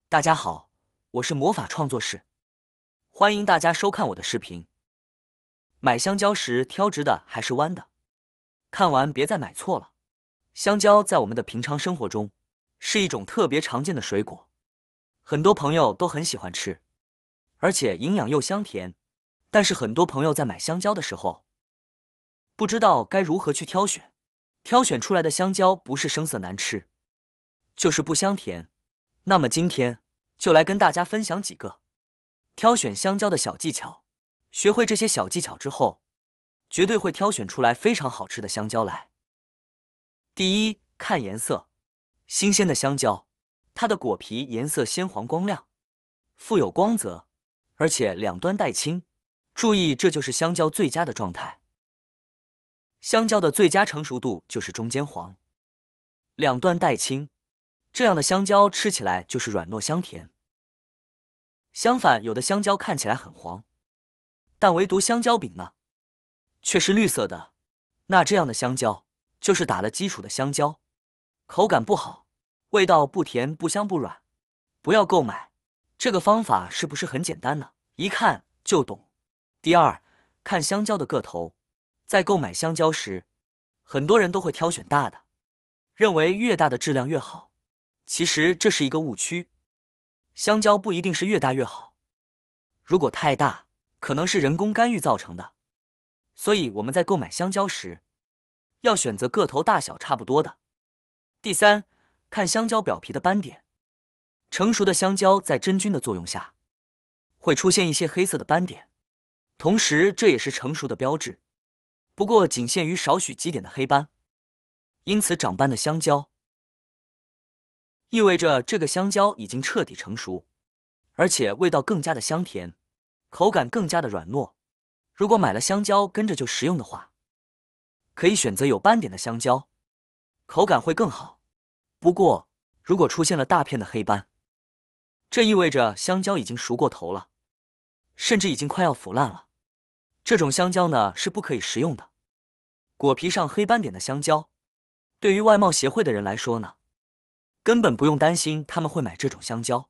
大家好，我是魔法创作室，欢迎大家收看我的视频。买香蕉时挑直的还是弯的？看完别再买错了。香蕉在我们的平常生活中是一种特别常见的水果，很多朋友都很喜欢吃，而且营养又香甜。但是很多朋友在买香蕉的时候，不知道该如何去挑选，挑选出来的香蕉不是生涩难吃，就是不香甜。那么今天就来跟大家分享几个挑选香蕉的小技巧，学会这些小技巧之后，绝对会挑选出来非常好吃的香蕉来。第一，看颜色，新鲜的香蕉，它的果皮颜色鲜黄光亮，富有光泽，而且两端带青，注意这就是香蕉最佳的状态。香蕉的最佳成熟度就是中间黄，两端带青，这样的香蕉吃起来就是软糯香甜。相反，有的香蕉看起来很黄，但唯独香蕉柄呢，却是绿色的，那这样的香蕉就是打了基础的香蕉，口感不好，味道不甜不香不软，不要购买。这个方法是不是很简单呢？一看就懂。第二，看香蕉的个头，在购买香蕉时，很多人都会挑选大的，认为越大的质量越好。其实这是一个误区，香蕉不一定是越大越好，如果太大，可能是人工干预造成的。所以我们在购买香蕉时，要选择个头大小差不多的。第三，看香蕉表皮的斑点，成熟的香蕉在真菌的作用下，会出现一些黑色的斑点，同时这也是成熟的标志，不过仅限于少许几点的黑斑。因此长斑的香蕉，意味着这个香蕉已经彻底成熟，而且味道更加的香甜，口感更加的软糯。如果买了香蕉跟着就食用的话，可以选择有斑点的香蕉，口感会更好。不过，如果出现了大片的黑斑，这意味着香蕉已经熟过头了，甚至已经快要腐烂了。这种香蕉呢是不可以食用的。果皮上黑斑点的香蕉，对于外贸协会的人来说呢，根本不用担心他们会买这种香蕉，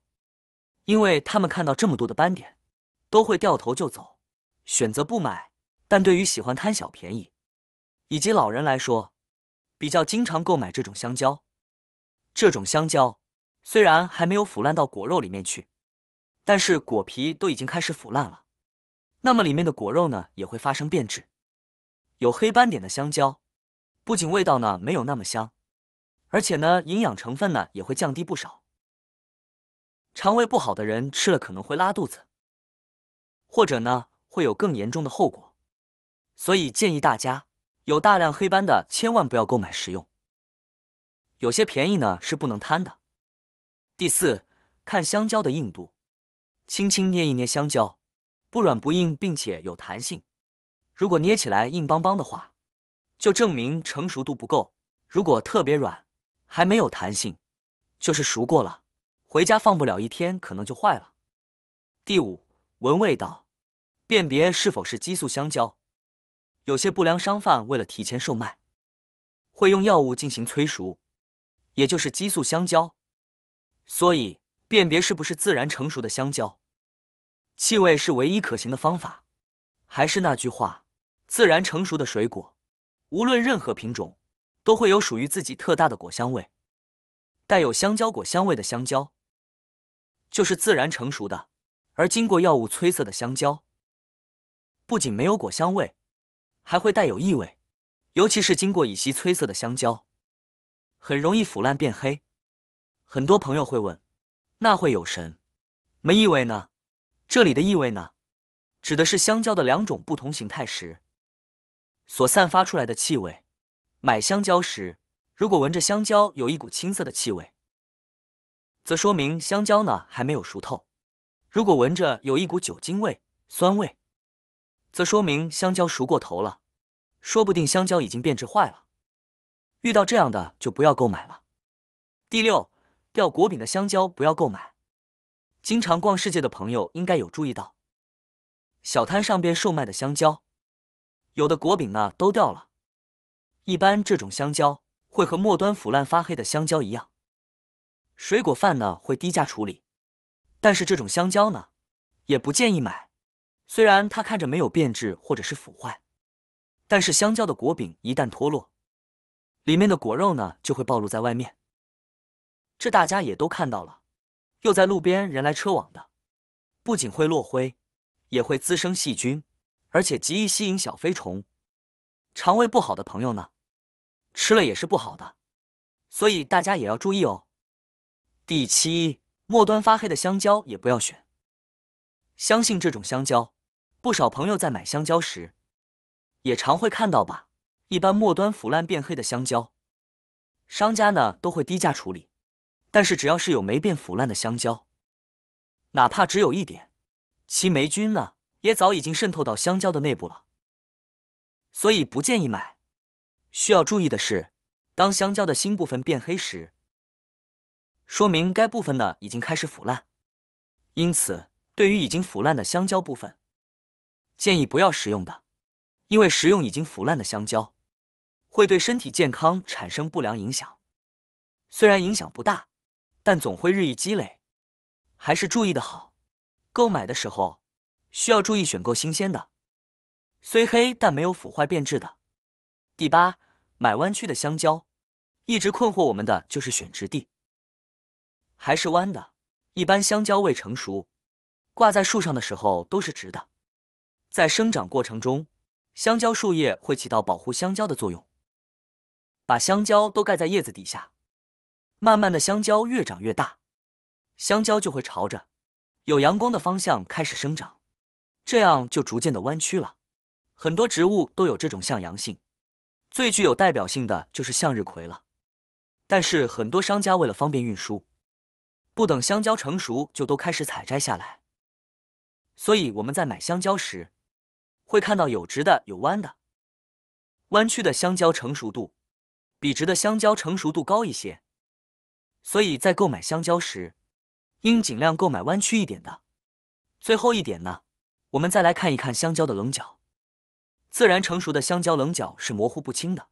因为他们看到这么多的斑点，都会掉头就走，选择不买。但对于喜欢贪小便宜以及老人来说，比较经常购买这种香蕉。这种香蕉虽然还没有腐烂到果肉里面去，但是果皮都已经开始腐烂了，那么里面的果肉呢也会发生变质。有黑斑点的香蕉，不仅味道呢没有那么香，而且呢营养成分呢也会降低不少。肠胃不好的人吃了可能会拉肚子，或者呢会有更严重的后果。所以建议大家有大量黑斑的千万不要购买食用。有些便宜呢是不能贪的。第四，看香蕉的硬度，轻轻捏一捏香蕉，不软不硬，并且有弹性。如果捏起来硬邦邦的话，就证明成熟度不够；如果特别软，还没有弹性，就是熟过了，回家放不了一天可能就坏了。第五，闻味道，辨别是否是激素香蕉。有些不良商贩为了提前售卖，会用药物进行催熟，也就是激素香蕉。所以辨别是不是自然成熟的香蕉，气味是唯一可行的方法。还是那句话，自然成熟的水果，无论任何品种，都会有属于自己特大的果香味。带有香蕉果香味的香蕉，就是自然成熟的；而经过药物催色的香蕉，不仅没有果香味，还会带有异味。尤其是经过乙烯催色的香蕉，很容易腐烂变黑。很多朋友会问，那会有什么异味呢？这里的异味呢，指的是香蕉的两种不同形态时所散发出来的气味。买香蕉时，如果闻着香蕉有一股青涩的气味，则说明香蕉呢还没有熟透；如果闻着有一股酒精味、酸味，则说明香蕉熟过头了，说不定香蕉已经变质坏了。遇到这样的就不要购买了。第六，掉果柄的香蕉不要购买。经常逛世界的朋友应该有注意到，小摊上边售卖的香蕉，有的果柄呢都掉了。一般这种香蕉会和末端腐烂发黑的香蕉一样，水果贩呢会低价处理，但是这种香蕉呢，也不建议买。虽然它看着没有变质或者是腐坏，但是香蕉的果柄一旦脱落，里面的果肉呢就会暴露在外面。这大家也都看到了，又在路边人来车往的，不仅会落灰，也会滋生细菌，而且极易吸引小飞虫。肠胃不好的朋友呢，吃了也是不好的，所以大家也要注意哦。第七，末端发黑的香蕉也不要选。相信这种香蕉，不少朋友在买香蕉时，也常会看到吧。一般末端腐烂变黑的香蕉，商家呢都会低价处理，但是只要是有霉变腐烂的香蕉，哪怕只有一点，其霉菌呢也早已经渗透到香蕉的内部了，所以不建议买。需要注意的是，当香蕉的新部分变黑时，说明该部分呢已经开始腐烂，因此对于已经腐烂的香蕉部分，建议不要食用的，因为食用已经腐烂的香蕉会对身体健康产生不良影响。虽然影响不大，但总会日益积累，还是注意的好。购买的时候需要注意选购新鲜的，虽黑但没有腐坏变质的。第八，买弯曲的香蕉，一直困惑我们的就是选质地还是弯的。一般香蕉未成熟，挂在树上的时候都是直的，在生长过程中，香蕉树叶会起到保护香蕉的作用，把香蕉都盖在叶子底下。慢慢的，香蕉越长越大，香蕉就会朝着有阳光的方向开始生长，这样就逐渐的弯曲了。很多植物都有这种向阳性，最具有代表性的就是向日葵了。但是很多商家为了方便运输，不等香蕉成熟就都开始采摘下来，所以我们在买香蕉时，会看到有直的有弯的。弯曲的香蕉成熟度比直的香蕉成熟度高一些，所以在购买香蕉时，应尽量购买弯曲一点的。最后一点呢，我们再来看一看香蕉的棱角。自然成熟的香蕉棱角是模糊不清的，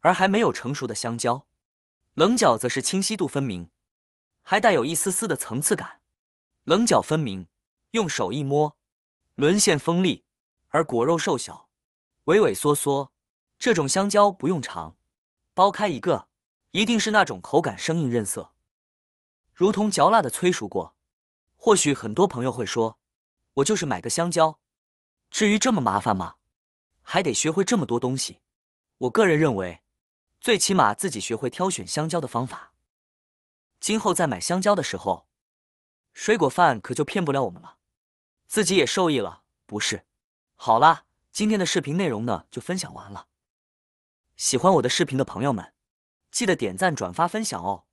而还没有成熟的香蕉，棱角则是清晰度分明，还带有一丝丝的层次感。棱角分明，用手一摸，轮线锋利，而果肉瘦小，畏畏缩缩。这种香蕉不用尝，剥开一个，一定是那种口感生硬韧涩，如同嚼蜡的催熟过。或许很多朋友会说，我就是买个香蕉，至于这么麻烦吗？还得学会这么多东西。我个人认为，最起码自己学会挑选香蕉的方法，今后在买香蕉的时候，水果贩可就骗不了我们了，自己也受益了，不是？好啦，今天的视频内容呢就分享完了。喜欢我的视频的朋友们，记得点赞、转发、分享哦。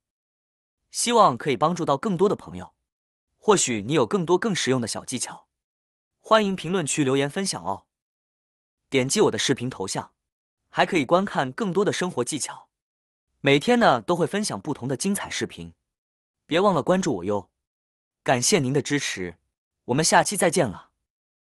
希望可以帮助到更多的朋友。或许你有更多更实用的小技巧，欢迎评论区留言分享哦。点击我的视频头像，还可以观看更多的生活技巧。每天呢都会分享不同的精彩视频，别忘了关注我哟。感谢您的支持，我们下期再见了。